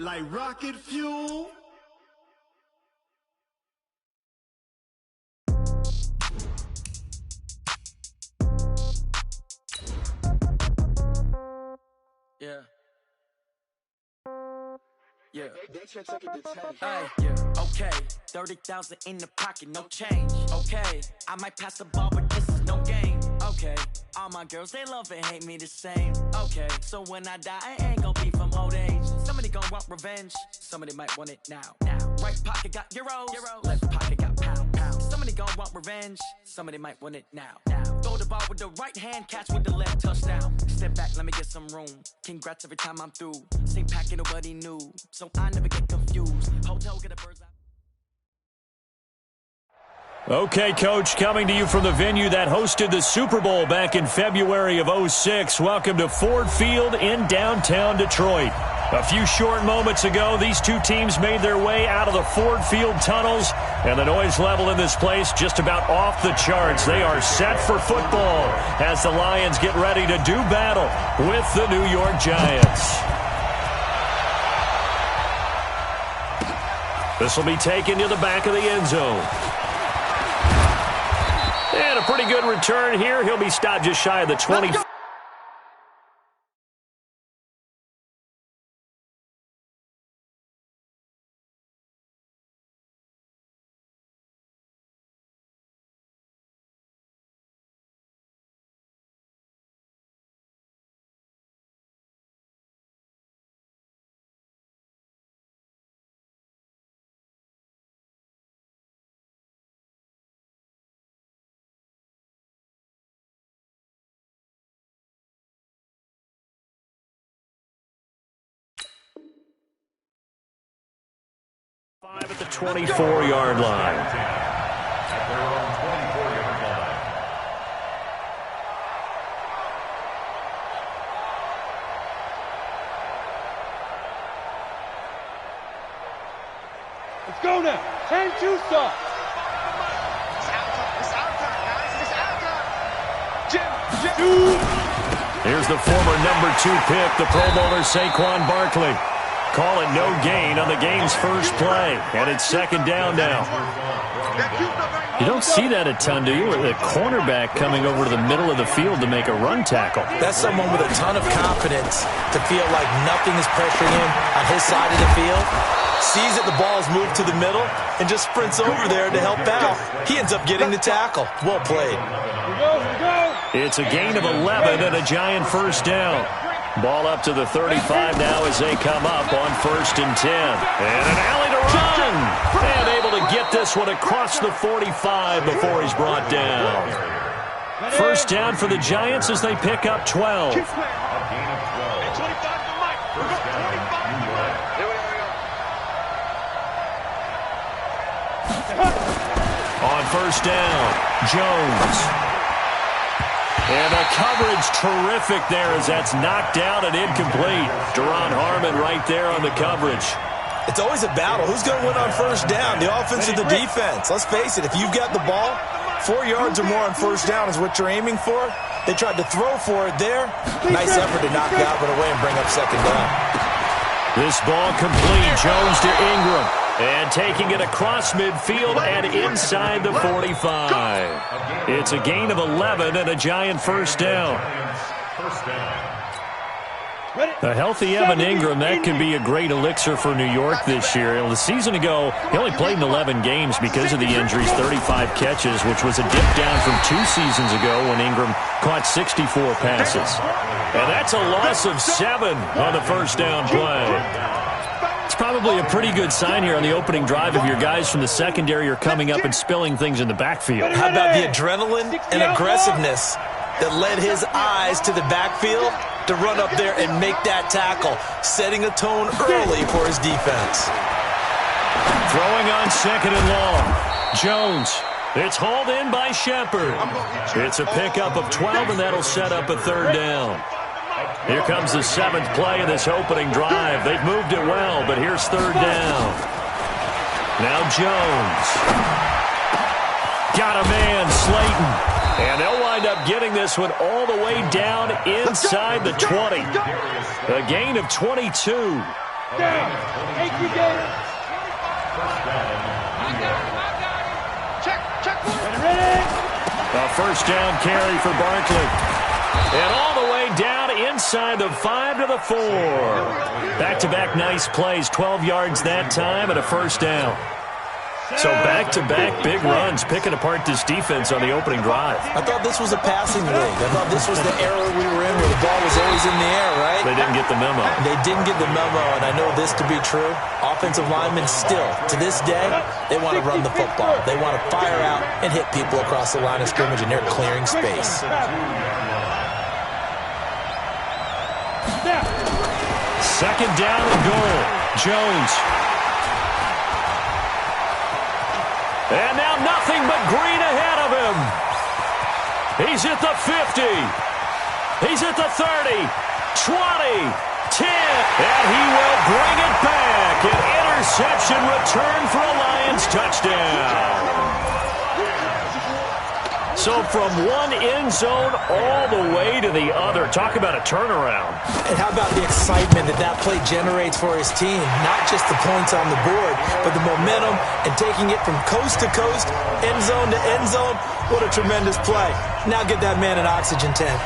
like rocket fuel. Yeah. Yeah. Hey, yeah. Okay. 30,000 in the pocket, no change. Okay. I might pass the ball, but this is no game. Okay. All my girls, they love and hate me the same. Okay. So when I die, I ain't gonna be from old age. Somebody gonna want revenge. Somebody might want it now. Right pocket got euros. Left pocket got pounds. Somebody gonna want revenge. Somebody might want it now. Throw the ball with the right hand, catch with the left, touchdown. Step back, let me get some room. Congrats every time I'm through. Same packet, nobody knew. So I never get confused. Hotel, get a bird's eye. Okay, Coach, coming to you from the venue that hosted the Super Bowl back in February of '06. Welcome to Ford Field in downtown Detroit. A few short moments ago, these two teams made their way out of the Ford Field tunnels, and the noise level in this place just about off the charts. They are set for football as the Lions get ready to do battle with the New York Giants. This will be taken to the back of the end zone. And a pretty good return here. He'll be stopped just shy of the 20. At the 24-yard line. Let's go now. 10-2 stop. Here's the former number 2 pick, the Pro Bowler Saquon Barkley. Call it no gain on the game's first play, and it's second down now. You don't see that a ton, do you? With a cornerback coming over to the middle of the field to make a run tackle. That's someone with a ton of confidence to feel like nothing is pressuring him on his side of the field. Sees that the ball's moved to the middle and just sprints over there to help out. He ends up getting the tackle. Well played. It's a gain of 11 and a Giant first down. Ball up to the 35 now as they come up on 1st and 10. And an alley to run. And able to get this one across the 45 before he's brought down. First down for the Giants as they pick up 12. On first down, Jones. And the coverage terrific there as that's knocked down and incomplete. Deron Harmon right there on the coverage. It's always a battle. Who's going to win on first down, the offense or the defense? Let's face it, if you've got the ball, 4 yards or more on first down is what you're aiming for. They tried to throw for it there. Nice effort to knock that one away and bring up second down. This ball complete. Jones to Ingram. And taking it across midfield and inside the 45. It's a gain of 11 and a Giant first down. A healthy Evan Ingram, that could be a great elixir for New York this year. The season ago, he only played in 11 games because of the injuries, 35 catches, which was a dip down from 2 seasons ago when Ingram caught 64 passes. And that's a loss of 7 on the first down play. It's probably a pretty good sign here on the opening drive if your guys from the secondary are coming up and spilling things in the backfield. How about the adrenaline and aggressiveness that led his eyes to the backfield to run up there and make that tackle, setting a tone early for his defense. Throwing on second and long. Jones. It's hauled in by Shepard. It's a pickup of 12, and that'll set up a third down. Here comes the 7th play of this opening drive. They've moved it well, but here's third down. Now Jones. Got a man, Slayton. And they'll wind up getting this one all the way down inside the 20. A gain of 22. Down. Thank you, Gator. Check. Ready. A first down carry for Barkley. And all the way down inside the 5 to the 4. Back-to-back nice plays, 12 yards that time and a first down. So back-to-back big runs, picking apart this defense on the opening drive. I thought this was a passing league. I thought this was the era we were in where the ball was always in the air, right? They didn't get the memo. They didn't get the memo, and I know this to be true. Offensive linemen still, to this day, they want to run the football. They want to fire out and hit people across the line of scrimmage, and they're clearing space. Second down and goal. Jones. And now nothing but green ahead of him. He's at the 50. He's at the 30, 20, 10. And he will bring it back. An interception return for a Lions touchdown. So from one end zone all the way to the other. Talk about a turnaround. And how about the excitement that play generates for his team? Not just the points on the board, but the momentum and taking it from coast to coast, end zone to end zone. What a tremendous play. Now get that man an oxygen tank.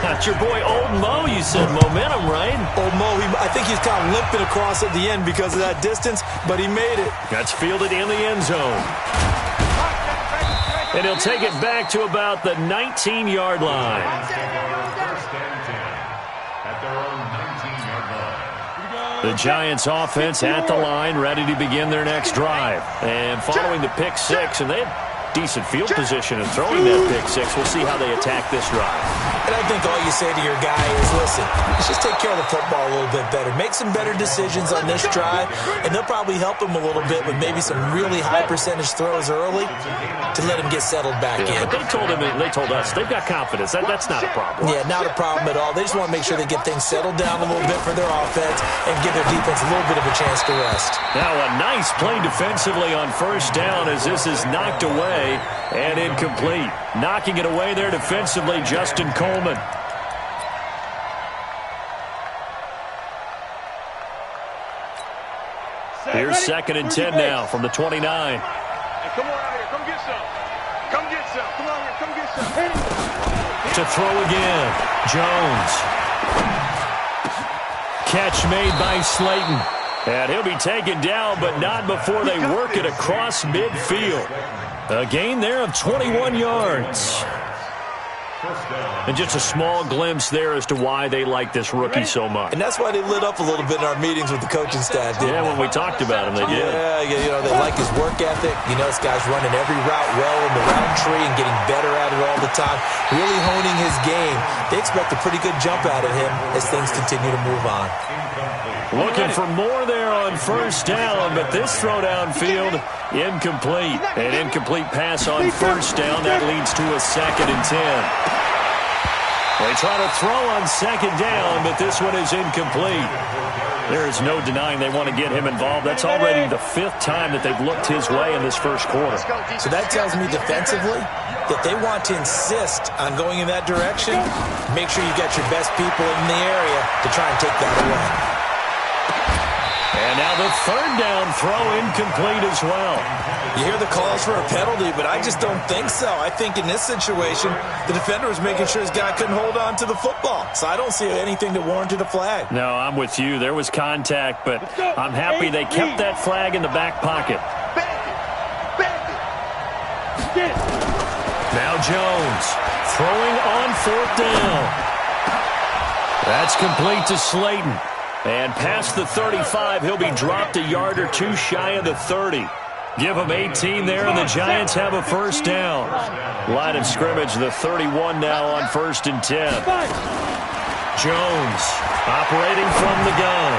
That's your boy Old Mo, you said. Momentum, right? Old Mo, I think he's kind of limping across at the end because of that distance, but he made it. That's fielded in the end zone. And he'll take it back to about the 19-yard line. The Giants offense at the line, ready to begin their next drive. And following the pick six, and they have decent field position and throwing that pick six. We'll see how they attack this drive. And I think all you say to your guy is, listen, let's just take care of the football a little bit better. Make some better decisions on this drive, and they'll probably help him a little bit with maybe some really high percentage throws early to let him get settled back in. But they told us, they've got confidence. That's not a problem. Yeah, not a problem at all. They just want to make sure they get things settled down a little bit for their offense and give their defense a little bit of a chance to rest. Now a nice play defensively on first down as this is knocked away and incomplete. Knocking it away there defensively, Justin Coleman. Here's second and 10 now from the 29. Hey, come on out here. Come get some. Come get some. Come on here. Come get some. To throw again. Jones. Catch made by Slayton. And he'll be taken down, but not before they work it across midfield. A gain there of 21 yards. And just a small glimpse there as to why they like this rookie so much. And that's why they lit up a little bit in our meetings with the coaching staff, didn't they? When we talked about him, they did. Yeah, you know, they like his work ethic. You know, this guy's running every route well in the route tree and getting better at it all the time. Really honing his game. They expect a pretty good jump out of him as things continue to move on. Looking for more there on first down, but this throw downfield, incomplete. An incomplete pass on first down. That leads to a second and 10. They try to throw on second down, but this one is incomplete. There is no denying they want to get him involved. That's already the 5th time that they've looked his way in this first quarter. So that tells me defensively that they want to insist on going in that direction. Make sure you got your best people in the area to try and take that away. And now the third down throw incomplete as well. You hear the calls for a penalty, but I just don't think so. I think in this situation, the defender was making sure his guy couldn't hold on to the football. So I don't see anything that warranted a flag. No, I'm with you. There was contact, but I'm happy they kept that flag in the back pocket. Now Jones throwing on 4th down. That's complete to Slayton. And past the 35, he'll be dropped a yard or two shy of the 30. Give him 18 there, and the Giants have a first down. Line of scrimmage, the 31 now on 1st and 10. Jones operating from the gun.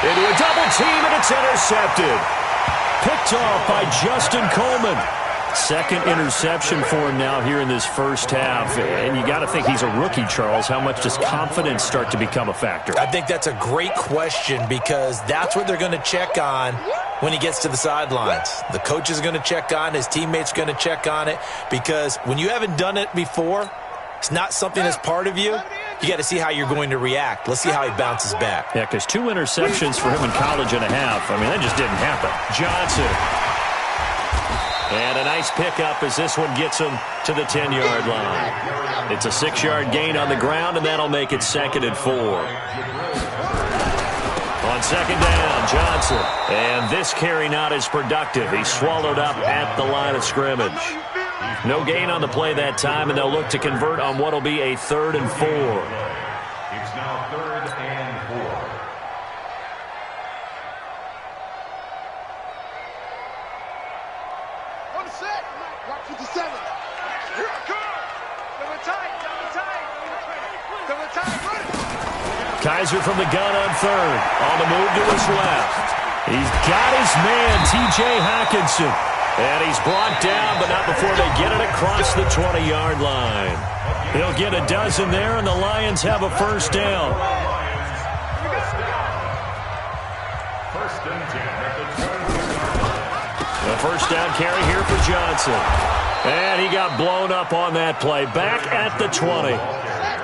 Into a double team, and it's intercepted. Picked off by Justin Coleman. Second interception for him now here in this first half. And you got to think he's a rookie, Charles. How much does confidence start to become a factor? I think that's a great question because that's what they're going to check on when he gets to the sidelines. The coach is going to check on, his teammates are going to check on it because when you haven't done it before, it's not something that's part of you. you got to see how you're going to react. Let's see how he bounces back. Yeah, because 2 interceptions for him in college and a half. I mean, that just didn't happen. Johnson. And a nice pickup as this one gets him to the 10-yard line. It's a 6-yard gain on the ground, and that'll make it 2nd and 4. On 2nd down, Johnson. And this carry not as productive. He's swallowed up at the line of scrimmage. No gain on the play that time, and they'll look to convert on what will be a 3rd and 4. It's now 3rd and 4. Watch 57. Here I come. Double tight. Kaiser from the gun on 3rd. On the move to his left. He's got his man, T.J. Hockenson. And he's brought down, but not before they get it across the 20-yard line. He'll get a dozen there, and the Lions have a 1st down. 1st and 10. The 1st down carry here for Johnson. And he got blown up on that play. Back at the 20.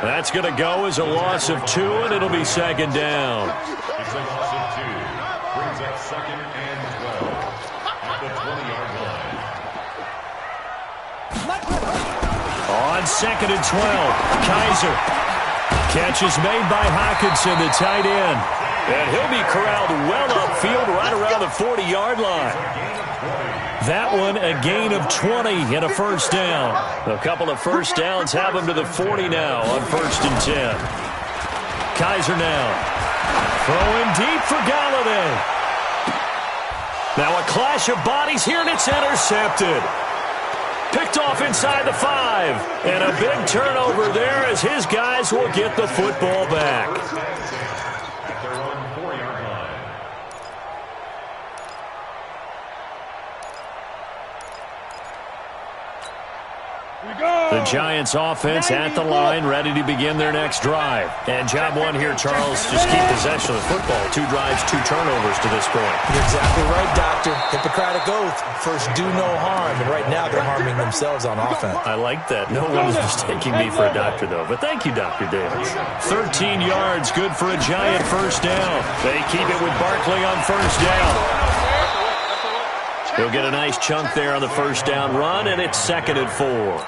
That's going to go as a loss of 2, and it'll be 2nd down. It's a loss of 2. Brings up 2nd and 12 at the 20-yard line. On 2nd and 12, Kaiser. Catch is made by Hockenson, the tight end. And he'll be corralled well upfield right around the 40-yard line. That one a gain of 20 and a 1st down. A couple of 1st downs have him to the 40 now on 1st and 10. Kaiser now. Throwing deep for Galladay. Now a clash of bodies here, and it's intercepted. Picked off inside the 5. And a big turnover there as his guys will get the football back. At their own 4-yard line. The Giants offense at the line, ready to begin their next drive. And job 1 here, Charles, just keep possession of the football. 2 drives, 2 turnovers to this point. You're exactly right, Doctor. Hippocratic oath. First, do no harm. And right now, they're harming themselves on offense. I like that. No one is mistaking me for a doctor, though. But thank you, Dr. Davis. 13 yards, good for a Giant 1st down. They keep it with Barkley on 1st down. He'll get a nice chunk there on the 1st down run, and it's 2nd and 4.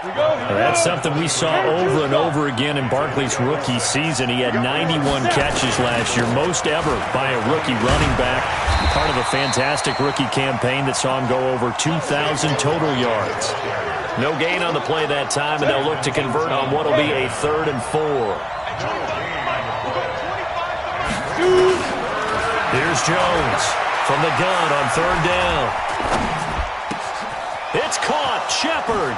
And that's something we saw over and over again in Barkley's rookie season. He had 91 catches last year, most ever by a rookie running back. Part of a fantastic rookie campaign that saw him go over 2,000 total yards. No gain on the play that time, and they'll look to convert on what will be a 3rd and 4. Here's Jones from the gun on 3rd down. It's caught. Shepard.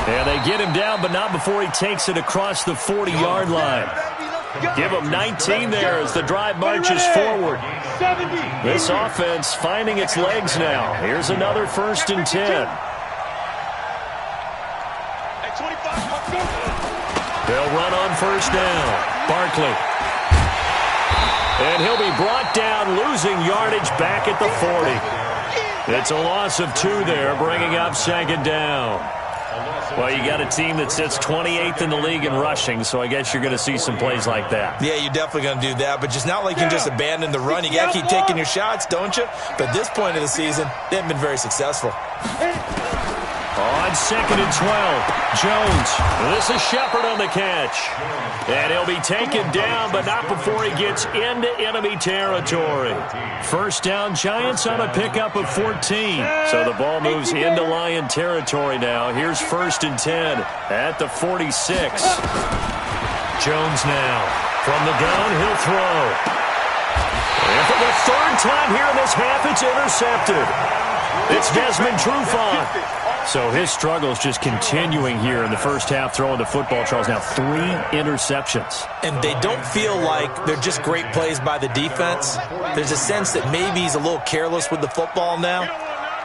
And they get him down, but not before he takes it across the 40-yard line. Give him 19 there as the drive marches forward. This offense finding its legs now. Here's another 1st and 10. They'll run on 1st down. Barkley. And he'll be brought down, losing yardage back at the 40. It's a loss of 2 there, bringing up 2nd down. Well, you got a team that sits 28th in the league in rushing, so I guess you're going to see some plays like that. Yeah, you're definitely going to do that, but just not like you can just abandon the run. You got to keep taking your shots, don't you? But at this point of the season, they haven't been very successful. On 2nd and 12, Jones. This is Shepard on the catch. And he'll be taken down, but not before he gets into enemy territory. 1st down, Giants on a pickup of 14. So the ball moves into Lion territory now. Here's 1st and 10 at the 46. Jones now. From the gun, he'll throw. And for the 3rd time here in this half, it's intercepted. It's Desmond Trufant. So his struggles just continuing here in the 1st half, throwing the football, Charles. Now 3 interceptions. And they don't feel like they're just great plays by the defense. There's a sense that maybe he's a little careless with the football now.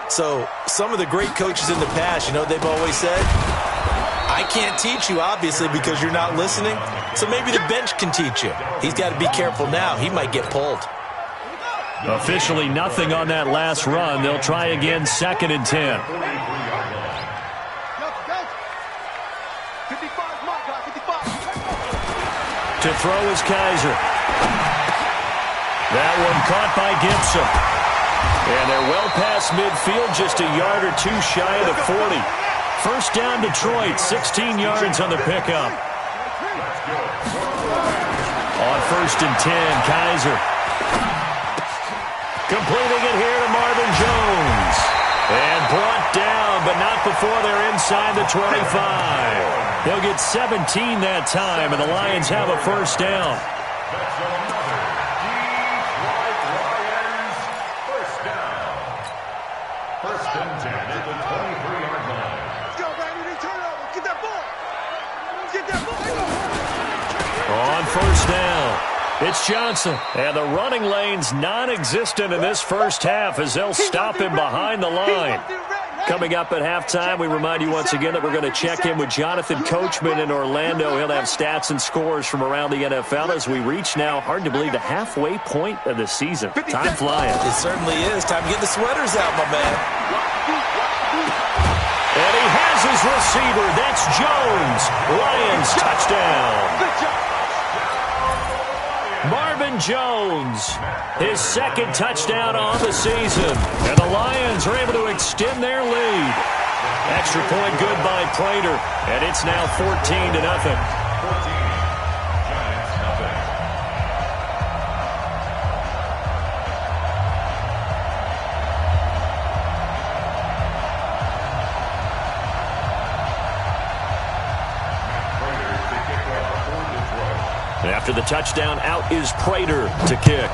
So some of the great coaches in the past, you know, they've always said, I can't teach you, obviously, because you're not listening. So maybe the bench can teach you. He's got to be careful now. He might get pulled. Officially nothing on that last run. They'll try again, 2nd and 10. To throw is Kaiser. That one caught by Gibson. And they're well past midfield, just a yard or two shy of the 40. First down, Detroit, 16 yards on the pickup. On 1st and 10, Kaiser. Completing it here to Marvin Jones. And brought down, but not before they're inside the 25. They'll get 17 that time, and the Lions have a first down. First and 10 at the 23-yard line. Let's go, baby. Turnover. Get that ball. Get that ball. On first down, it's Johnson. And the running lane's non-existent in this first half as they'll stop him behind the line. Coming up at halftime, we remind you once again that we're going to check in with Jonathan Coachman in Orlando. He'll have stats and scores from around the NFL as we reach now, hard to believe, the halfway point of the season. Time flying. It certainly is. Time to get the sweaters out, my man. And he has his receiver. That's Jones. Lions touchdown. Marvin Jones, his second touchdown on the season. And the Lions are able to extend their lead. Extra point good by Prater. And it's now 14-0. After the touchdown, out is Prater to kick.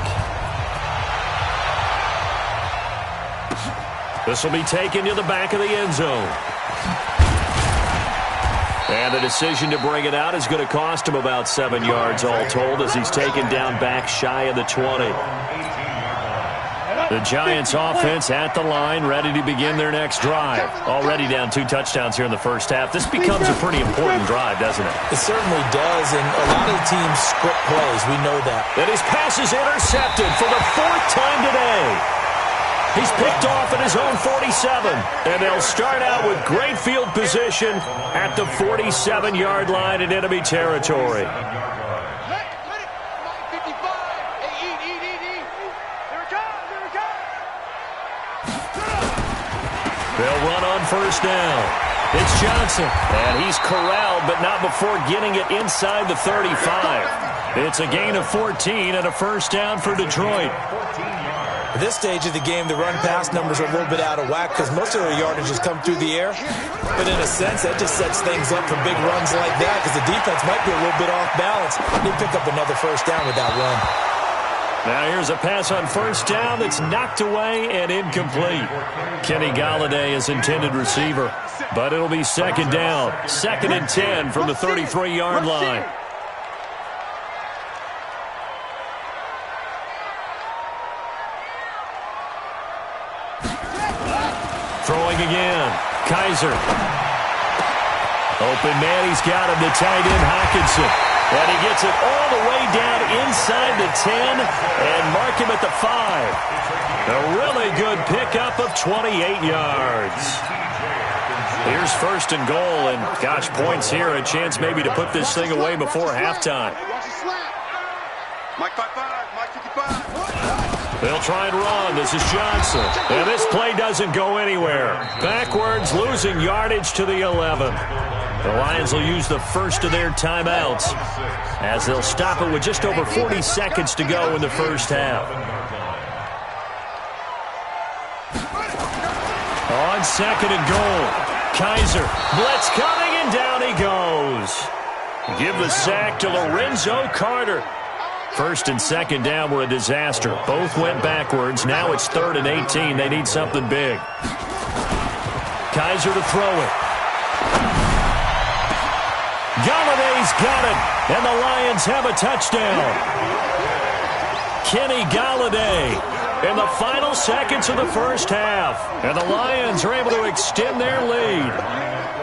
This will be taken to the back of the end zone. And the decision to bring it out is going to cost him about 7 yards all told as he's taken down back shy of the 20. The Giants offense at the line, ready to begin their next drive. Already down 2 touchdowns here in the first half. This becomes a pretty important drive, doesn't it? It certainly does, and a lot of teams script plays. We know that. And his pass is intercepted for the 4th time today. He's picked off at his own 47, and they'll start out with great field position at the 47-yard line in enemy territory. They'll run on first down. It's Johnson, and he's corralled, but not before getting it inside the 35. It's a gain of 14 and a first down for Detroit. At this stage of the game, the run-pass numbers are a little bit out of whack because most of their yardage has come through the air. But in a sense, that just sets things up for big runs like that because the defense might be a little bit off balance. They pick up another first down with that run. Now here's a pass on first down that's knocked away and incomplete. Kenny Golladay is intended receiver, but it'll be second down. 2nd and 10 from the 33-yard line. Throwing again. Kaiser. Open man, he's got him. The tight end, Hockenson. And he gets it all the way down inside the 10 and mark him at the 5. A really good pickup of 28 yards. Here's 1st and goal, and gosh, points here. A chance maybe to put this thing away before halftime. Mike 5-5, Mike 55. They'll try and run. This is Johnson. And this play doesn't go anywhere. Backwards, losing yardage to the 11. The Lions will use the first of their timeouts as they'll stop it with just over 40 seconds to go in the first half. On 2nd and goal, Kaiser. Blitz coming, and down he goes. Give the sack to Lorenzo Carter. 1st and 2nd down were a disaster. Both went backwards. Now it's 3rd and 18. They need something big. Kaiser to throw it. Galladay's got it, and the Lions have a touchdown. Kenny Golladay in the final seconds of the first half, and the Lions are able to extend their lead.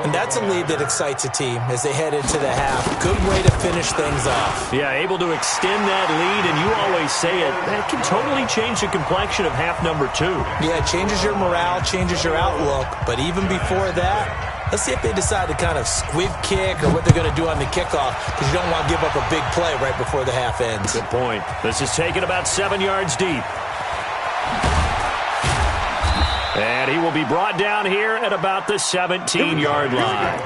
And that's a lead that excites a team as they head into the half. Good way to finish things off. Yeah, able to extend that lead, and you always say it, that can totally change the complexion of half number 2. Yeah, it changes your morale, changes your outlook, but even before that, Let's see if they decide to kind of squib kick or what they're going to do on the kickoff, because you don't want to give up a big play right before the half ends. Good point. This is taken about 7 yards deep. And he will be brought down here at about the 17-yard line.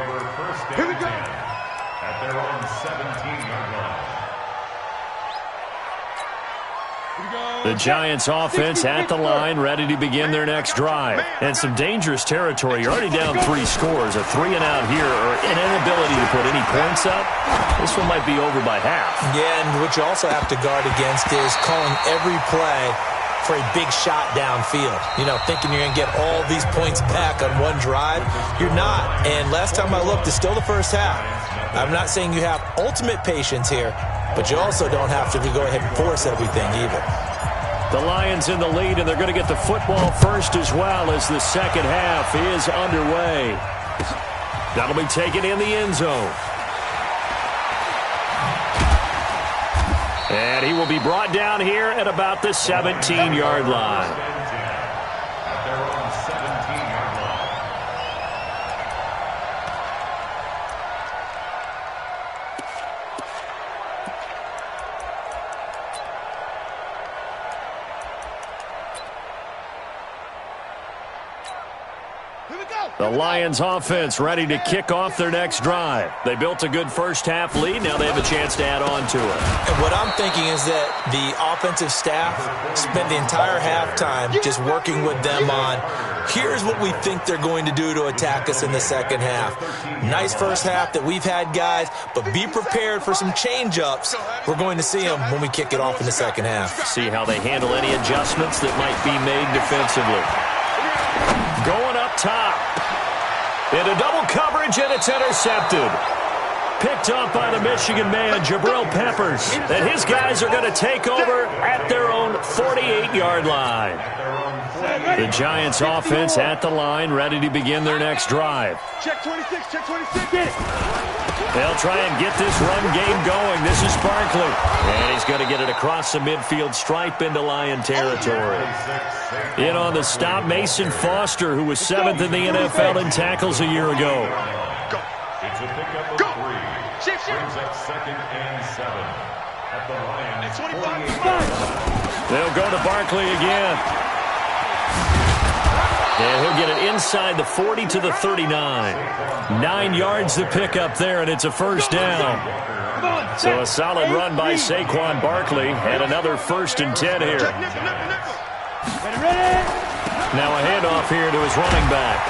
Here we go. At their own 17-yard line. The Giants offense at the line, ready to begin their next drive. And some dangerous territory. You're already down 3 scores. A 3-and-out here, or an inability to put any points up. This one might be over by half. Yeah, and what you also have to guard against is calling every play for a big shot downfield. You know, thinking you're going to get all these points back on one drive. You're not. And last time I looked, it's still the first half. I'm not saying you have ultimate patience here, but you also don't have to go ahead and force everything either. The Lions in the lead, and they're going to get the football first as well as the second half is underway. That'll be taken in the end zone. And he will be brought down here at about the 17-yard line. At their own 17-yard line. The Lions offense ready to kick off their next drive. They built a good first half lead. Now they have a chance to add on to it. And what I'm thinking is that the offensive staff spent the entire halftime just working with them on, here's what we think they're going to do to attack us in the second half. Nice first half that we've had, guys, but be prepared for some change-ups. We're going to see them when we kick it off in the second half. See how they handle any adjustments that might be made defensively. Going up top. Into double coverage, and it's intercepted. Picked up by the Michigan man, Jabril Peppers. And his guys are going to take over at their own 48-yard line. The Giants offense at the line, ready to begin their next drive. Check 26, check 26. Get it. They'll try and get this run game going. This is Barkley. And he's going to get it across the midfield stripe into Lion territory. In on the stop, Mason Foster, who was 7th in the NFL in tackles a year ago. It's a pickup of 3. Brings up 2nd and 7. At the Lions 48. They'll go to Barkley again. And he'll get it inside the 40 to the 39. 9 yards to pick up there, and it's a first down. So a solid run by Saquon Barkley, and another 1st and 10 here. Now a handoff here to his running back.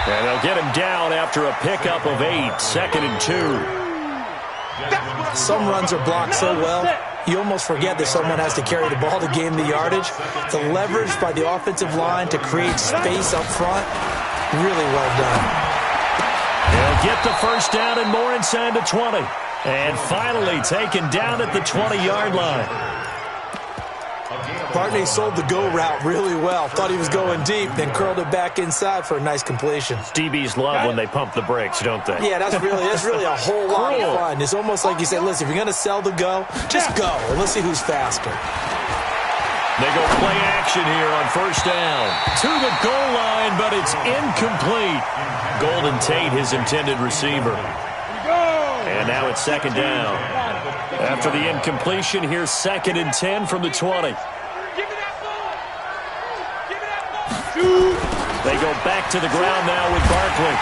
And they'll get him down after a pickup of 8, 2nd and 2. Some runs are blocked so well, you almost forget that someone has to carry the ball to gain the yardage. The leverage by the offensive line to create space up front, really well done. They'll get the first down and more inside the 20. And finally taken down at the 20-yard line. Barkley sold the go route really well. Thought he was going deep, then curled it back inside for a nice completion. DBs love when they pump the brakes, don't they? Yeah, that's really a whole lot of fun. It's almost like you say, listen, if you're going to sell the go, just go, and let's see who's faster. They go play action here on first down. To the goal line, but it's incomplete. Golden Tate, his intended receiver. And now it's 2nd down. After the incompletion, here's 2nd and 10 from the 20. They go back to the ground now with Barkley.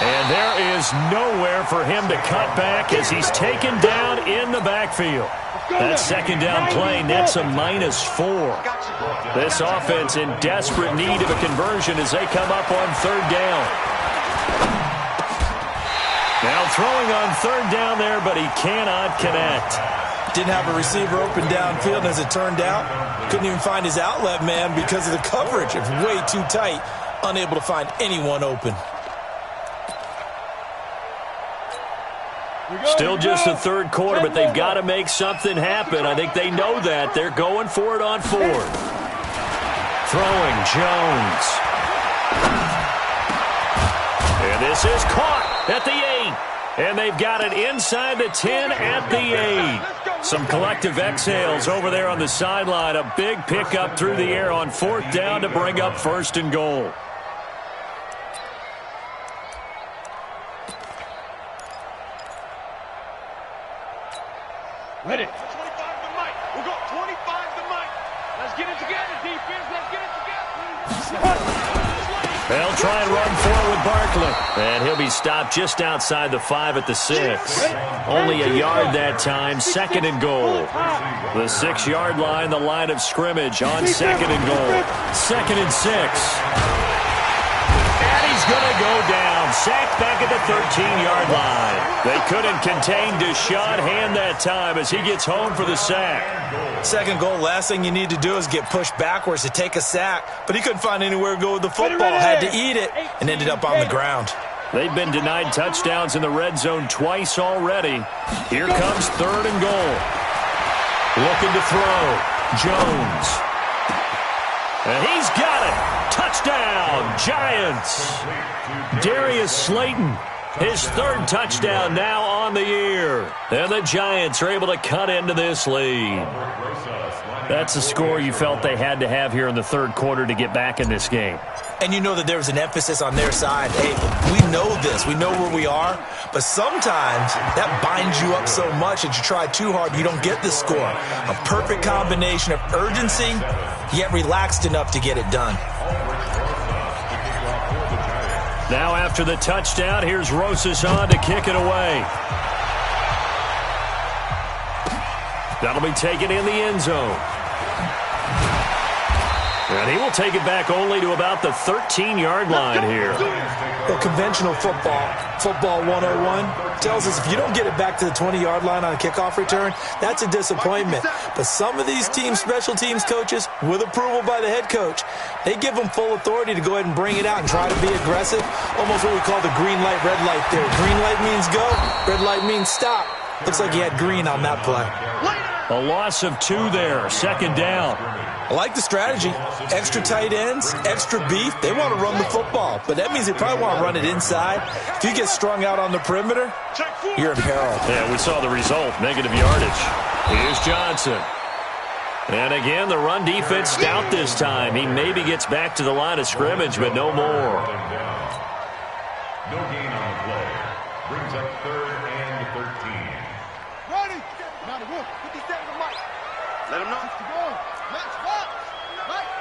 And there is nowhere for him to cut back as he's taken down in the backfield. That 2nd down play nets a -4. This offense in desperate need of a conversion as they come up on 3rd down. Now throwing on 3rd down there, but he cannot connect. Didn't have a receiver open downfield, and as it turned out, couldn't even find his outlet man because of the coverage. It's way too tight, unable to find anyone open. Still just the 3rd quarter, but they've got to make something happen. I think they know that. They're going for it on 4th. Throwing Jones. And this is caught at the 8. And they've got it inside the 10 at the 8. Some collective exhales over there on the sideline. A big pickup through the air on 4th down to bring up 1st and goal. Ready. 25 to Mike. We'll go 25 to Mike. Let's get it together, defense. Let's get it together. They'll try and run forward with Barkley. And he'll be stopped just outside the 5 at the 6. Only a yard that time, 2nd and goal. The 6-yard line, the line of scrimmage on 2nd and goal. 2nd and 6. And he's going to go down. Sacked back at the 13-yard line. They couldn't contain Deshaun Hand that time as he gets home for the sack. 2nd goal, last thing you need to do is get pushed backwards to take a sack. But he couldn't find anywhere to go with the football. Had to eat it and ended up on the ground. They've been denied touchdowns in the red zone twice already. Here comes 3rd and goal. Looking to throw. Jones. And he's got it. Touchdown, Giants. Darius Slayton, his 3rd touchdown now on the year. And the Giants are able to cut into this lead. That's a score you felt they had to have here in the 3rd quarter to get back in this game. And you know that there was an emphasis on their side. Hey, we know this. We know where we are. But sometimes that binds you up so much that you try too hard, you don't get the score. A perfect combination of urgency, yet relaxed enough to get it done. Now after the touchdown, here's Rosas on to kick it away. That'll be taken in the end zone. And he will take it back only to about the 13-yard line here. Well, conventional football 101, tells us if you don't get it back to the 20-yard line on a kickoff return, that's a disappointment. But some of these teams, special teams coaches, with approval by the head coach, they give them full authority to go ahead and bring it out and try to be aggressive. Almost what we call the green light, red light there. Green light means go, red light means stop. Looks like he had green on that play. A loss of 2 there, 2nd down. I like the strategy. Extra tight ends, extra beef. They want to run the football, but that means they probably want to run it inside. If you get strung out on the perimeter, you're in peril. Yeah, we saw the result, negative yardage. Here's Johnson. And again, the run defense stout this time. He maybe gets back to the line of scrimmage, but no more. No gain on the play. Brings up 3rd and 13. Ready. Now the wolf. 57 to Mike. Let him know. Match box. Mike.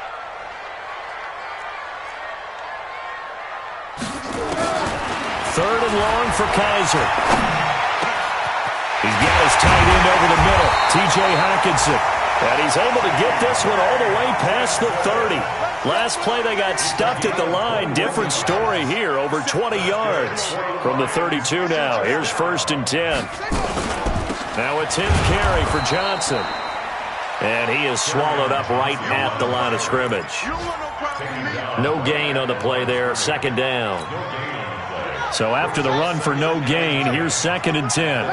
3rd and long for Kaiser. He's got his tight end over the middle, T.J. Hockenson. And he's able to get this one all the way past the 30. Last play they got stuffed at the line. Different story here, over 20 yards from the 32 now. Here's 1st and 10. Now a 10th carry for Johnson. And he is swallowed up right at the line of scrimmage. No gain on the play there, 2nd down. So after the run for no gain, here's 2nd and 10.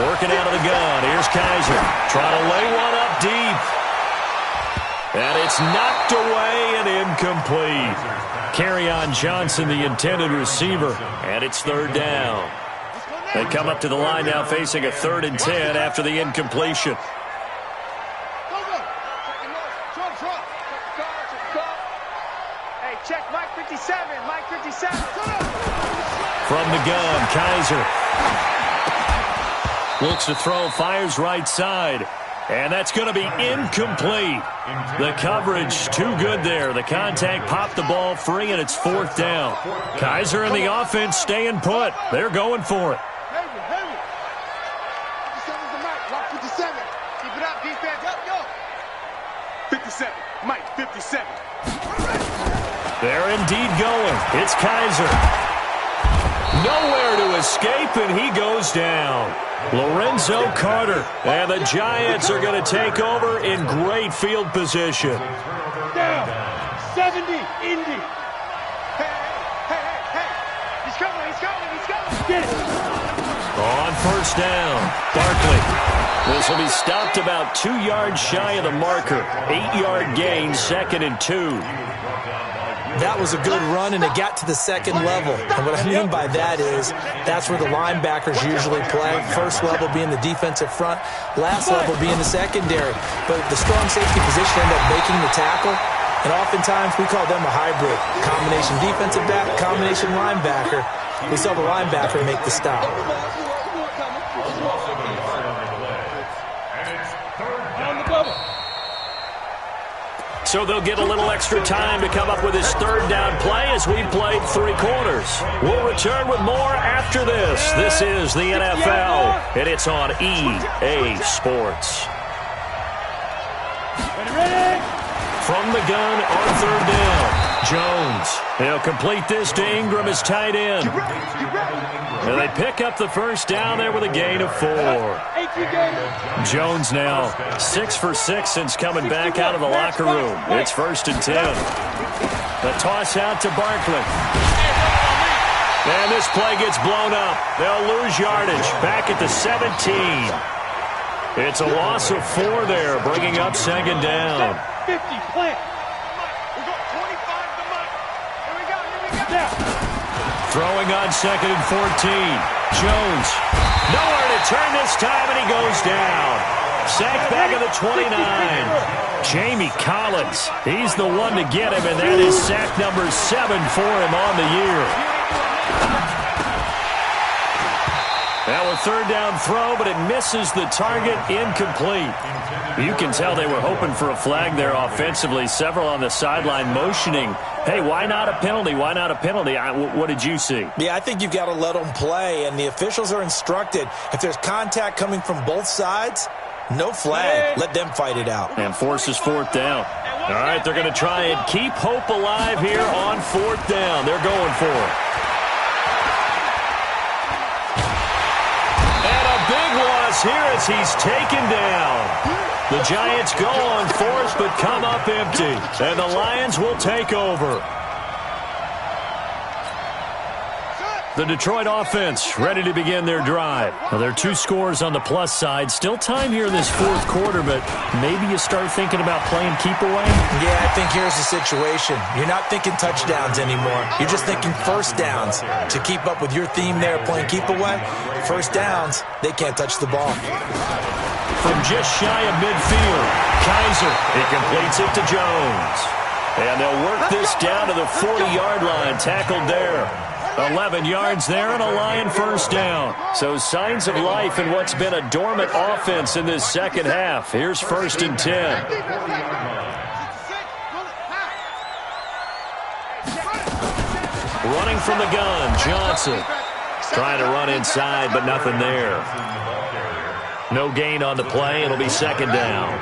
Working out of the gun. Here's Kaiser. Trying to lay one up deep. And it's knocked away and incomplete. Carry on Johnson, the intended receiver. And it's 3rd down. They come up to the line now facing a 3rd and 10 after the incompletion. Hey, check Mike 57. Mike 57. From the gun, Kaiser. Looks to throw, fires right side. And that's going to be incomplete. The coverage too good there. The contact popped the ball free, and it's 4th down. Kaiser and the offense staying put. They're going for it. Heavy. 57's the Mike. Lock 57. Keep it up, defense. Go. 57. Mike 57. They're indeed going. It's Kaiser. Nowhere to escape, and he goes down. Lorenzo Carter, and the Giants are going to take over in great field position. Down. 70. Indy. Hey. He's coming. Get it. On 1st down, Barkley. This will be stopped about 2 yards shy of the marker. 8-yard gain, 2nd and 2. That was a good run, and it got to the 2nd level. And what I mean by that is that's where the linebackers usually play. 1st level being the defensive front, last level being the secondary. But the strong safety position ended up making the tackle. And oftentimes we call them a hybrid. Combination defensive back, combination linebacker. We saw the linebacker make the stop. So they'll get a little extra time to come up with his third down play as we played 3 quarters. We'll return with more after this. This is the NFL, and it's on EA Sports. From the gun on third down, Jones. He'll complete this to Ingram as tight end. And they pick up the first down there with a gain of 4. Jones now 6 for 6 since coming back out of the locker room. It's 1st and 10. The toss out to Barkley. And this play gets blown up. They'll lose yardage back at the 17. It's a loss of 4 there, bringing up 2nd down. 50, plant. We got 25 to Mike. Here we go. Throwing on 2nd and 14. Jones. Nowhere to turn this time, and he goes down. Sacked back at the 29. Jamie Collins. He's the one to get him, and that is sack number 7 for him on the year. Now a 3rd down throw, but it misses the target, incomplete. You can tell they were hoping for a flag there offensively. Several on the sideline motioning, hey, why not a penalty? Why not a penalty? What did you see? Yeah, I think you've got to let them play, and the officials are instructed. If there's contact coming from both sides, no flag. Let them fight it out. And forces 4th down. All right, they're going to try and keep hope alive here on 4th down. They're going for it. Big loss here as he's taken down. The Giants go on 4th but come up empty. And the Lions will take over. The Detroit offense ready to begin their drive. Well, there are 2 scores on the plus side. Still time here in this 4th quarter, but maybe you start thinking about playing keep away? Yeah, I think here's the situation. You're not thinking touchdowns anymore. You're just thinking first downs. To keep up with your theme there, playing keep away, first downs, they can't touch the ball. From just shy of midfield, Kaiser, he completes it to Jones. And they'll work this down to the 40-yard line, tackled there. 11 yards there and a Lion first down. So signs of life in what's been a dormant offense in this second half. Here's 1st and 10. Running from the gun, Johnson. Trying to run inside, but nothing there. No gain on the play. It'll be 2nd down.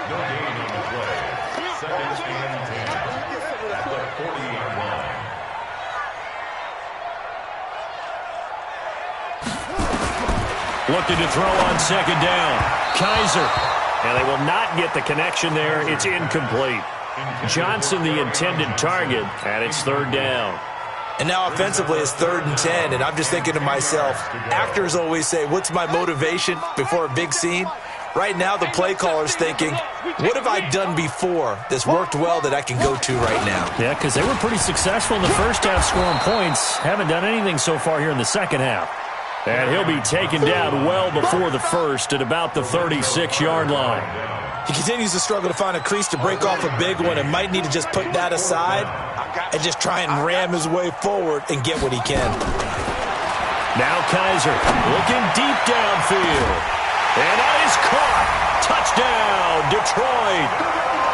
No gain on the play. 2nd and 10 at the 40-yard line. Looking to throw on 2nd down. Kaiser. And they will not get the connection there. It's incomplete. Johnson the intended target, and it's 3rd down. And now offensively it's 3rd and 10, and I'm just thinking to myself, actors always say, what's my motivation before a big scene? Right now the play caller's thinking, what have I done before that's worked well that I can go to right now? Yeah, because they were pretty successful in the first half scoring points. Haven't done anything so far here in the second half. And he'll be taken down well before the first at about the 36-yard line. He continues to struggle to find a crease to break off a big one and might need to just put that aside and just try and ram his way forward and get what he can. Now Kaiser looking deep downfield. And that is caught. Touchdown, Detroit.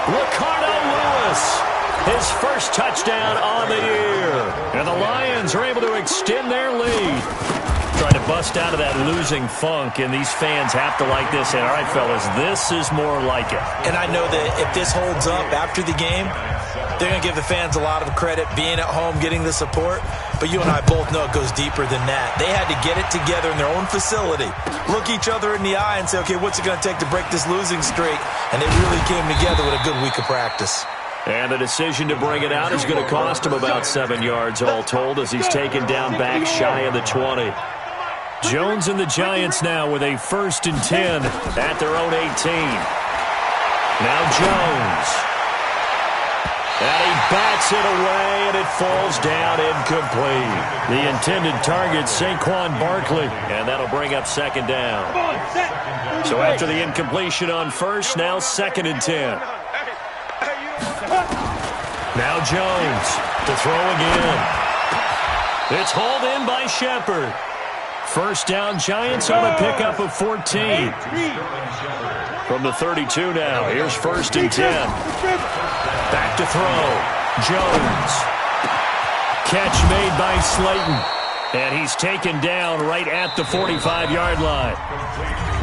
Ricardo Lewis, his first touchdown on the year. And the Lions are able to extend their lead. Trying to bust out of that losing funk, and these fans have to like this. And all right, fellas, this is more like it. And I know that if this holds up after the game, they're going to give the fans a lot of credit, being at home, getting the support. But you and I both know it goes deeper than that. They had to get it together in their own facility, look each other in the eye and say, okay, what's it going to take to break this losing streak? And they really came together with a good week of practice. And the decision to bring it out is going to cost him about 7 yards all told as he's taken down back shy of the 20. Jones and the Giants now with a 1st and 10 at their own 18. Now Jones. And he bats it away, and it falls down incomplete. The intended target, Saquon Barkley, and that'll bring up 2nd down. So after the incompletion on first, now 2nd and 10. Now Jones to throw again. It's hauled in by Shepard. First down, Giants on a pickup of 14. From the 32 now. Here's 1st and 10. Back to throw. Jones. Catch made by Slayton. And he's taken down right at the 45-yard line.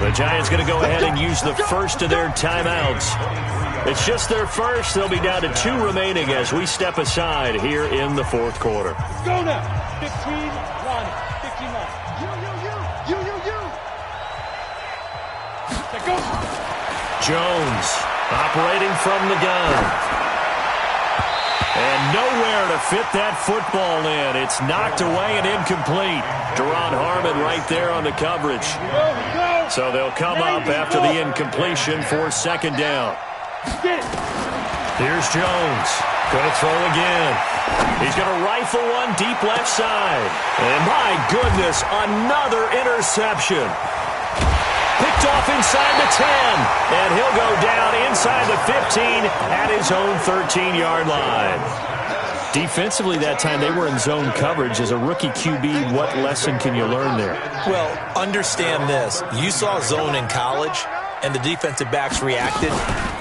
The Giants going to go ahead and use the first of their timeouts. It's just their first. They'll be down to 2 remaining as we step aside here in the 4th quarter. Go now. 15-1. 15-1. You. Jones operating from the gun. And nowhere to fit that football in. It's knocked away and incomplete. Deron Harmon right there on the coverage. So they'll come up after the incompletion for 2nd down. Here's Jones. Going to throw again. He's going to rifle one deep left side. And my goodness, another interception. Picked off inside the 10. And he'll go down inside the 15 at his own 13-yard line. Defensively that time, they were in zone coverage. As a rookie QB, what lesson can you learn there? Well, understand this. You saw zone in college, and the defensive backs reacted,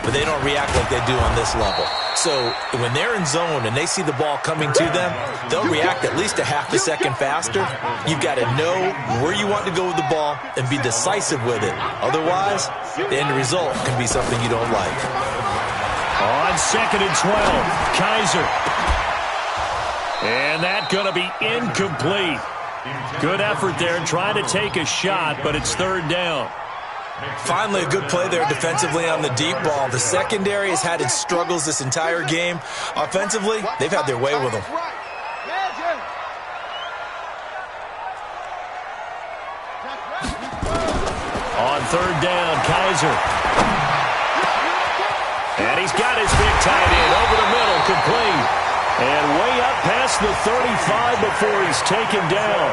but they don't react like they do on this level. So when they're in zone and they see the ball coming to them, they'll react at least a half a second faster. You've got to know where you want to go with the ball and be decisive with it. Otherwise, the end result can be something you don't like. On 2nd and 12, Kaiser. And that's going to be incomplete. Good effort there trying to take a shot, but it's 3rd down. Finally, a good play there defensively on the deep ball. The secondary has had its struggles this entire game. Offensively, they've had their way with them. On 3rd down, Kaiser. And he's got his big tight end over the middle, complete. And way up past the 35 before he's taken down.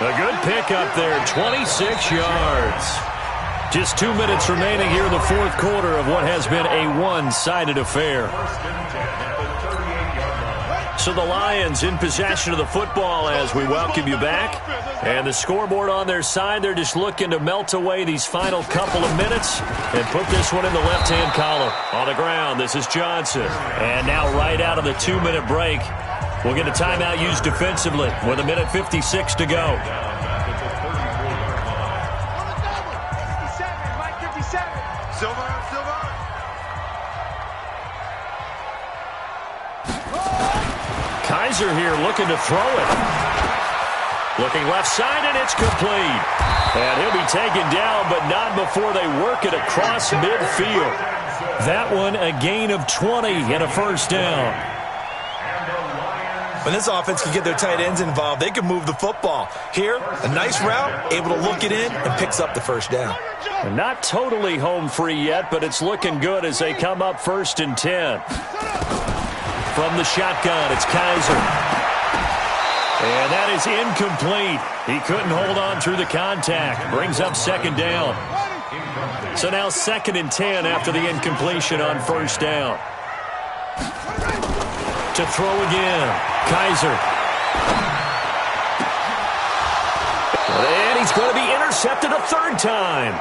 A good pickup there, 26 yards. Just 2 minutes remaining here in the 4th quarter of what has been a one-sided affair. So the Lions in possession of the football as we welcome you back. And the scoreboard on their side, they're just looking to melt away these final couple of minutes and put this one in the left-hand column. On the ground, this is Johnson. And now right out of the 2-minute break, we'll get a timeout used defensively with 1:56 to go. Kaiser here looking to throw it. Looking left side, and it's complete. And he'll be taken down, but not before they work it across midfield. That one a gain of 20 and a 1st down. When this offense can get their tight ends involved, they can move the football. Here, a nice route, able to look it in, and picks up the 1st down. And not totally home free yet, but it's looking good as they come up 1st and 10. From the shotgun, it's Kaiser. And that is incomplete. He couldn't hold on through the contact. Brings up 2nd down. So now 2nd and 10 after the incompletion on 1st down. To throw again, Kaiser. And he's going to be intercepted a 3rd time.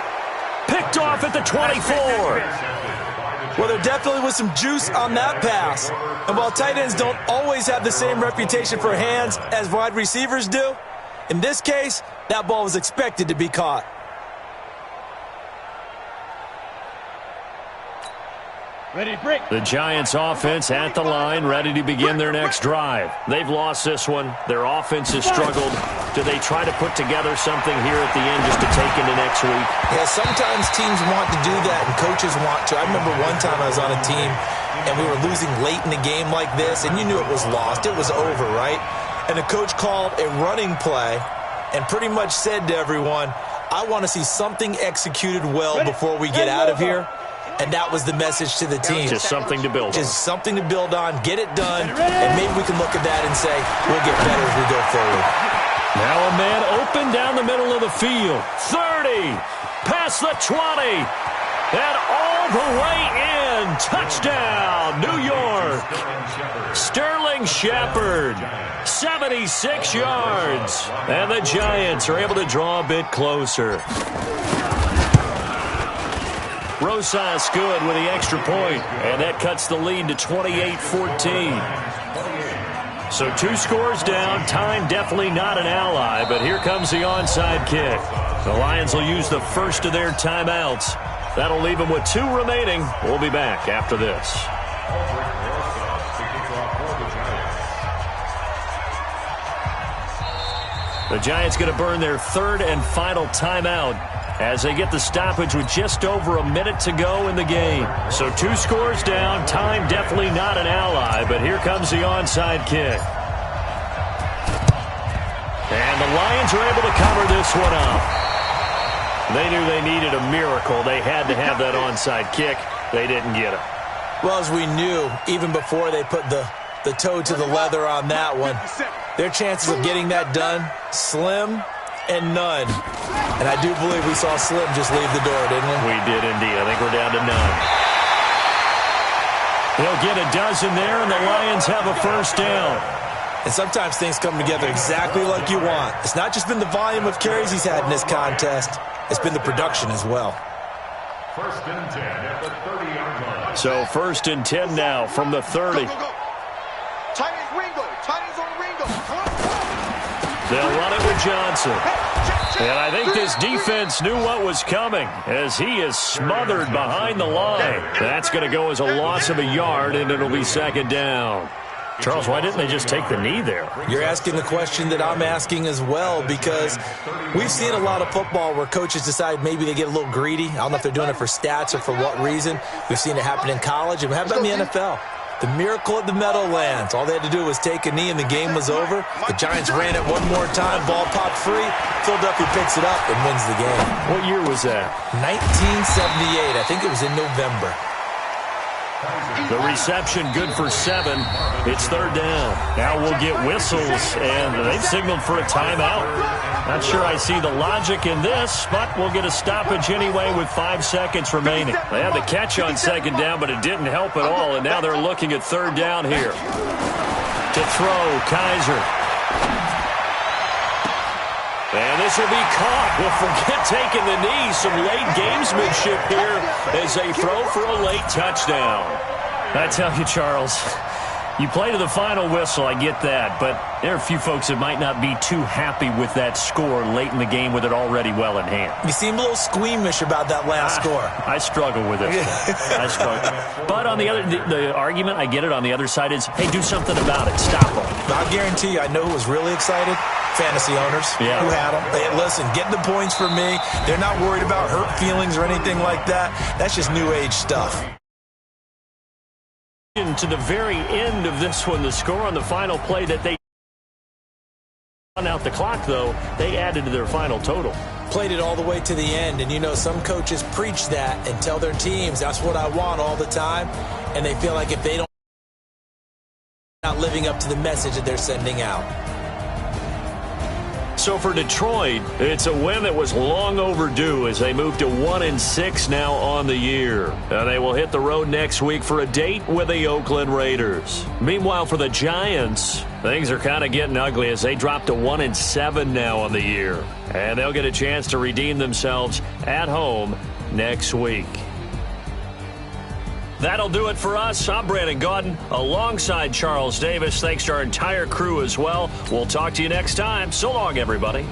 Picked off at the 24. Well, there definitely was some juice on that pass. And while tight ends don't always have the same reputation for hands as wide receivers do, in this case, that ball was expected to be caught. Ready to break. The Giants offense at the line, ready to begin their next drive. They've lost this one. Their offense has struggled. Do they try to put together something here at the end just to take into next week? Yeah, sometimes teams want to do that and coaches want to. I remember one time I was on a team and we were losing late in the game like this, and you knew it was lost. It was over, right? And the coach called a running play and pretty much said to everyone, I want to see something executed well before we get out of here. And that was the message to the team. Just something to build on. Just something to build on, get it done, and maybe we can look at that and say, we'll get better as we go forward. Now a man open down the middle of the field. 30, past the 20, and all the way in. and touchdown, New York. Sterling Shepard, 76 yards. And the Giants are able to draw a bit closer. Rosas good with the extra point, and that cuts the lead to 28-14. So 2 scores down. Time definitely not an ally, but here comes the onside kick. The Lions will use the first of their timeouts. That'll leave them with 2 remaining. We'll be back after this. The Giants going to burn their 3rd and final timeout as they get the stoppage with just over a minute to go in the game. So 2 scores down. Time definitely not an ally, but here comes the onside kick. And the Lions are able to cover this one up. They knew they needed a miracle. They had to have that onside kick. They didn't get it. Well, as we knew, even before they put the toe to the leather on that one, their chances of getting that done, slim and none. And I do believe we saw Slim just leave the door, didn't we? We did indeed. I think we're down to none. He'll get a dozen there, and the Lions have a first down. And sometimes things come together exactly like you want. It's not just been the volume of carries he's had in this contest. It's been the production as well. 1st and 10 at the 30-yard line. So 1st and 10 now from the 30. Go, go, go. Tight ends Ringo. Tight ends on Ringo. They'll run it with Johnson. And I think this defense knew what was coming as he is smothered behind the line. That's going to go as a loss of a yard, and it'll be 2nd down. Charles, why didn't they just take the knee there? You're asking the question that I'm asking as well, because we've seen a lot of football where coaches decide maybe they get a little greedy. I don't know if they're doing it for stats or for what reason. We've seen it happen in college, and how about in the NFL? The miracle at the Meadowlands. All they had to do was take a knee and the game was over. The Giants ran it one more time. Ball popped free. Philadelphia picks it up and wins the game. What year was that? 1978. I think it was in November. The reception good for 7. It's 3rd down. Now we'll get whistles, and they've signaled for a timeout. Not sure I see the logic in this, but we'll get a stoppage anyway with 5 seconds remaining. They had the catch on 2nd down, but it didn't help at all, and now they're looking at 3rd down here. To throw, Kaiser. And this will be caught. We'll forget taking the knee. Some late gamesmanship here as they throw for a late touchdown. I tell you, Charles, you play to the final whistle, I get that, but there are a few folks that might not be too happy with that score late in the game with it already well in hand. You seem a little squeamish about that last score. I struggle with it. I struggle. But on the other, the argument, I get it, on the other side is, hey, do something about it. Stop them. I guarantee you, I know who was really excited. Fantasy owners who had them. Hey, listen, get the points for me. They're not worried about hurt feelings or anything like that. That's just new age stuff. To the very end of this one, the score on the final play that they run out the clock, though, they added to their final total. Played it all the way to the end, and you know some coaches preach that and tell their teams that's what I want all the time, and they feel like if they don't, not living up to the message that they're sending out. So for Detroit, it's a win that was long overdue as they move to 1-6 now on the year. And they will hit the road next week for a date with the Oakland Raiders. Meanwhile, for the Giants, things are kind of getting ugly as they drop to 1-7 now on the year. And they'll get a chance to redeem themselves at home next week. That'll do it for us. I'm Brandon Gaudin alongside Charles Davis. Thanks to our entire crew as well. We'll talk to you next time. So long, everybody.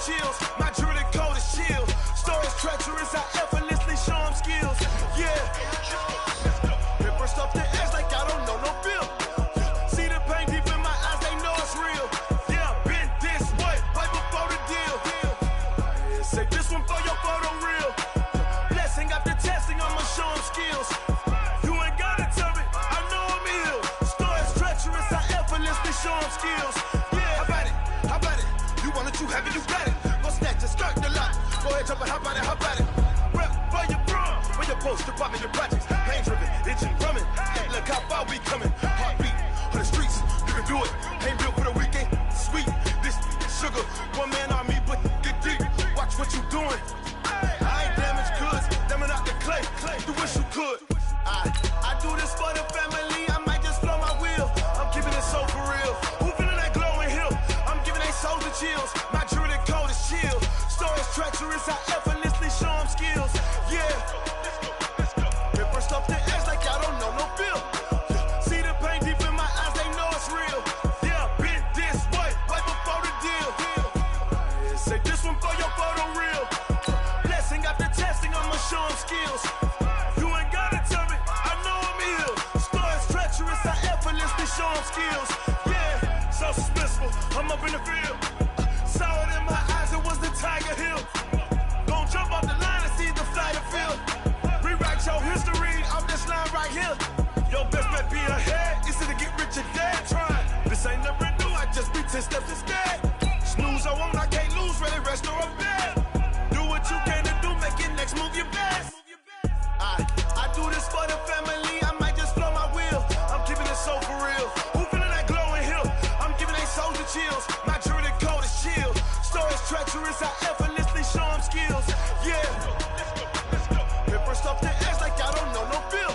chills. My jewelry code is chill. Stories treacherous, I effortlessly show them skills. Yeah. Paper stuff the edge like I don't know no bill. See the pain deep in my eyes, they know it's real. Yeah, been this way, right before the deal. Say this one for your photo real. Blessing after testing, I'ma show them skills. You ain't gotta tell me, I know I'm ill. Stories treacherous, I effortlessly show them skills. Yeah, how about it? You want it, you have it, you got it. Go snatch a skirt the lot. Go ahead, jump it, how about it? Rep for your bro, where your post, department, your projects. Pain driven, itching, drumming. Hey, look how far we coming. Heartbeat on the streets, you can do it. Ain't built for the weekend, sweet. This sugar, one man army, but get deep. Watch what you doing. I ain't damaged goods, damn out the clay. You wish you could. I do this for the family. I might just blow my wheel. I'm keeping it so for real. Who feeling that glowing hill? I'm giving they souls the chills. My jewelry code is chill. Stories treacherous, I effortlessly show them skills. Yeah. Paper stuff the edge like I don't know no bill. See the pain deep in my eyes, they know it's real. Yeah, been this way, right before the deal. Say this one for your photo real. Blessing after testing, I'ma show them skills. You ain't gotta tell me, I know I'm ill. Stories treacherous, I effortlessly show them skills. Yeah, so suspenseful, I'm up in the field. Saw it in my eyes, it was the Tiger Hill. Gon' jump off the line and see the fly the field. Rewrite your history, I'm this line right here. Your best bet be ahead, easy to get rich or dead. Trying, this ain't never new, I just be 10 steps instead. Snooze I won't, I can't lose, ready, rest or a bed. Do what you can to do, make your next move your best. I do this for the family, I might just blow my wheel. I'm keeping it so for real. Who feeling that glowing hill? I'm giving they souls the chills. My jewelry code is chill. Stories treacherous, I effortlessly show them skills. Yeah. Paper stuff the edge like I don't know no bill.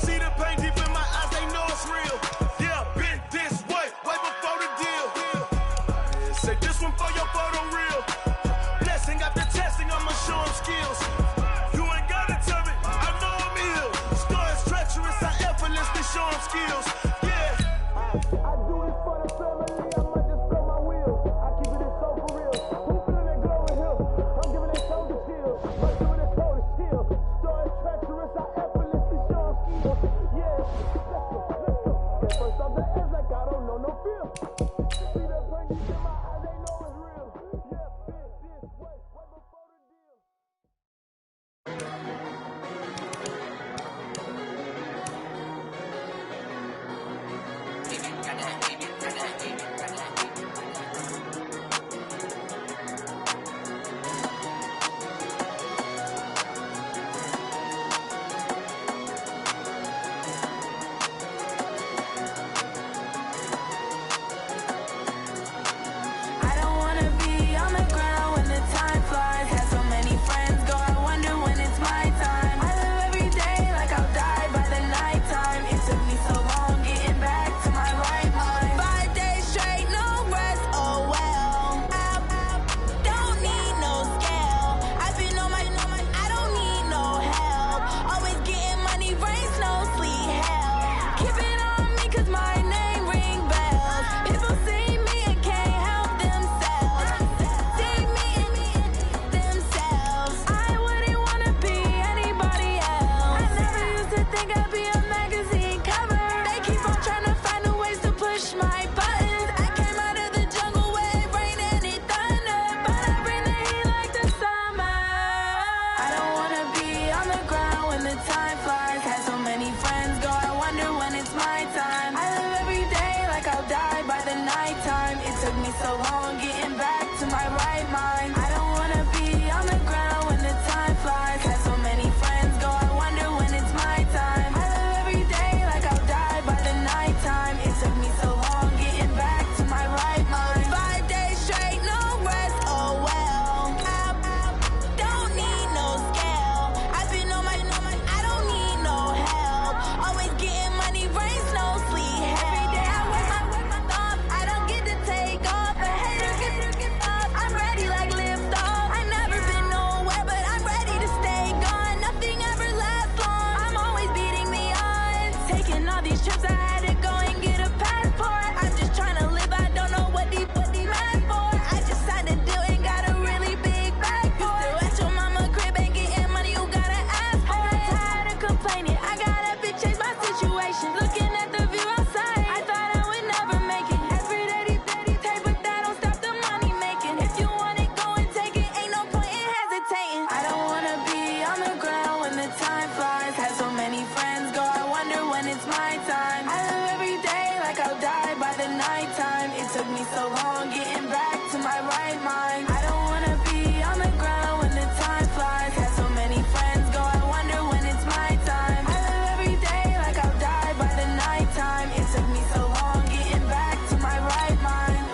See the pain deep in my eyes, they know it's real. Yeah, been this way, right before the deal. Say this one for your photo real. Blessing after testing, I'ma show them skills. You ain't gotta tell me, I know I'm ill. Stories treacherous, I effortlessly show them skills. Yeah. I do this for the family, I might just blow my wheel. I keep it so for real. Who feeling that glowing hill? I'm giving they shoulder chill. My doing it cold as chill. Stories treacherous, I effortlessly show them skills. Yeah. Let's go. Paper stuff the edge like I don't know no feel. See that pain deep in my eyes, they know it's real. Yeah, this way. mind. I don't wanna be on the ground when the time flies. Had so many friends go, I wonder when it's my time. I live every day like I'll die by the nighttime. It took me so long getting back to my right mind.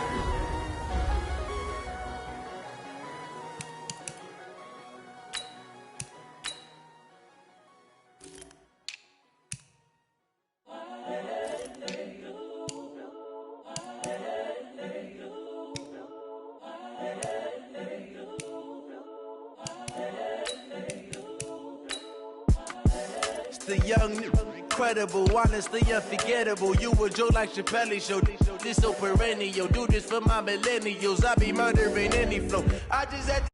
The young, incredible, honestly unforgettable. You a joke like Chappelle show. This so perennial. Do this for my millennials. I be murdering any flow. I just had to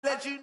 let you